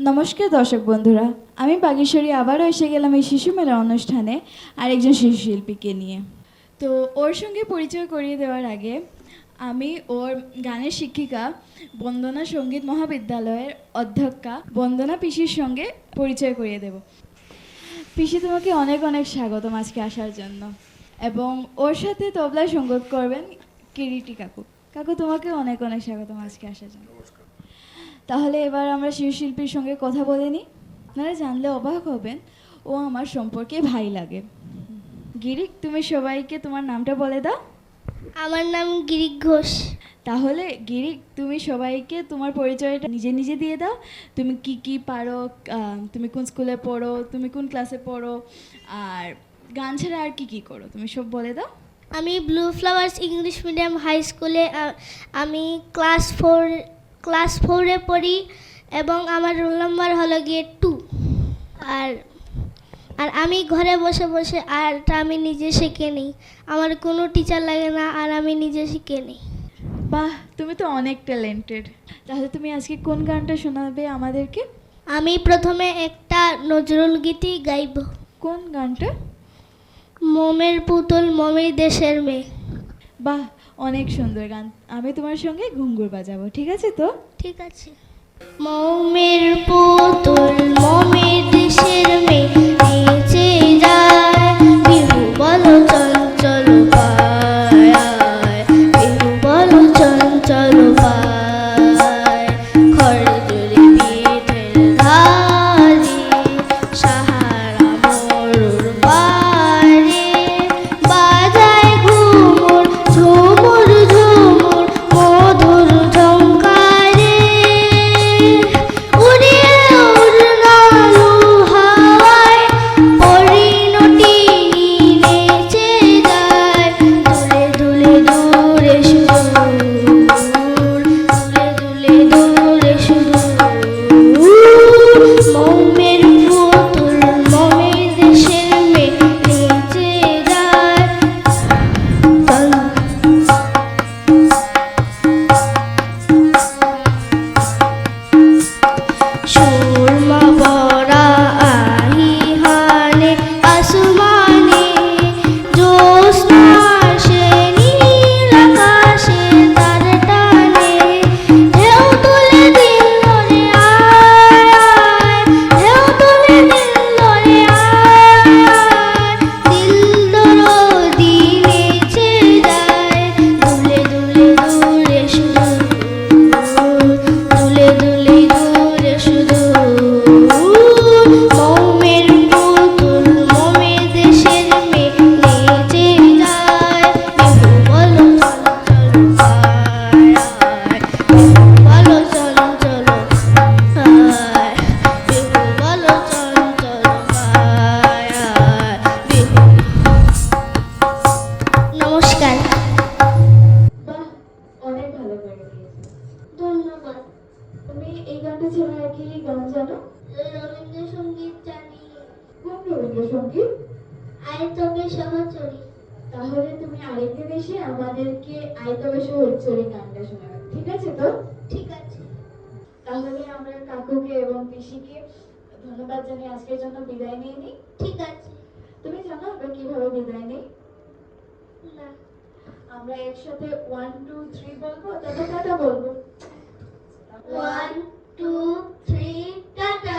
নমস্কার দর্শক বন্ধুরা, আমি বাগেশ্বরী আবারও এসে গেলাম এই শিশু মেলা অনুষ্ঠানে আরেকজন শিশু শিল্পীকে নিয়ে। তো ওর সঙ্গে পরিচয় করিয়ে দেওয়ার আগে আমি ওর গানের শিক্ষিকা বন্দনা সঙ্গীত মহাবিদ্যালয়ের অধ্যক্ষা বন্দনা পিসির সঙ্গে পরিচয় করিয়ে দেব। পিসি, তোমাকে অনেক অনেক স্বাগতম আজকে আসার জন্য। এবং ওর সাথে তবলা সঙ্গত করবেন কিরিটি কাকু। কাকু, তোমাকে অনেক অনেক স্বাগতম আজকে আসার জন্য। তাহলে এবার আমরা শিশু শিল্পীর সঙ্গে কথা বলে নিই। আপনারা জানলে অবাক হবেন, ও আমার সম্পর্কে ভাই লাগে। গিরিক, তুমি সবাইকে তোমার নামটা বলে দাও। আমার নাম গিরিক ঘোষ। তাহলে গিরিক, তুমি সবাইকে তোমার পরিচয়টা নিজে নিজে দিয়ে দাও। তুমি কি কি পারো, তুমি কোন স্কুলে পড়ো, তুমি কোন ক্লাসে পড়ো, আর গান ছাড়া আর কি কি করো, তুমি সব বলে দাও। আমি blue flowers English medium high স্কুলে আমি ক্লাস ফোরে পড়ি এবং আমার রোল নাম্বার হলো গিয়ে 2। আর আর আমি ঘরে বসে বসে আরটা আমি নিজে শিখে নিই। আমার কোনো টিচার লাগে না, আর আমি নিজে শিখে নিই। বাহ, তুমি তো অনেক ট্যালেন্টেড। তাহলে তুমি আজকে কোন গানটা শোনাবে আমাদেরকে? আমি প্রথমে একটা নজরুল গীতি গাইব। কোন গানটা? মোমের পুতুল মমির দেশের মেয়ে। বাহ, অনেক সুন্দর গান। আমি তোমার সঙ্গে ঘুঙ্গুর বাজাবো, ঠিক আছে তো? ঠিক আছে। মোমের পুতুল মমির দেশের মেয়ে নেচে যায়, বিহু বলো চঞ্চল পায়, বিহু বলো চঞ্চল পায়। খড়জুড়ি পিঠের ধারে সাহারা মরুর পারে, বাজায় ঘুমুর ঝুমুর ঝুমুর মধুর ঝংকারে। উড়িয়ে উড়নালু হাওয়ায় পরিণতি নেচে যায়, দুলে দুলে দূরে সুদূর, দুলে দুলে দূরে সুদূর। মোমের পুতুল মমির দেশের মেয়ে নেচে যায়। সুরমা বরা আহিহানে আসমানে, জ্যোৎস্না সে নীল আকাশে তার টানে। ঢেউ তুলে দিল রে আয় আয়, ঢেউ তুলে দিল রে আয় আয়, দিল দরদি নেচে যায়, দুলে দুলে দূরে সুদূর, দুলে দুলে দূরে সুদূর। মোমের পুতুল মমির দেশের মেয়ে নেচে যায়, বিহু বলো চঞ্চল পায়, বিহু বলো চঞ্চল পায়, বিহু বলো চঞ্চল পায়, বিহু। নমস্কার। বাহ, অনেক ভালো করে গিয়েছো। ধন্যবাদ। তুমি এই গানটা ছাড়া আর কি গান জানো? রবীন্দ্রসঙ্গীত জানি। কোন রবীন্দ্রসঙ্গীত? আয় তবে সহচরী। তাহলে তুমি আরেকদিন এসে আমাদেরকে আইতবে শহরচরি গানটা শোনাবে, ঠিক আছে তো? ঠিক আছে। তাহলে আমরা কাকুকে এবং পিসিকে ধন্যবাদ জানিয়ে আজকের জন্য বিদায় নিয়ে নিই। ঠিক আছে। তুমি জানো আমরা কিভাবে বিদায় নিই? না। আমরা একসাথে 1 2 3 বলবো, তারপর টাটা বলবো। 1 2 3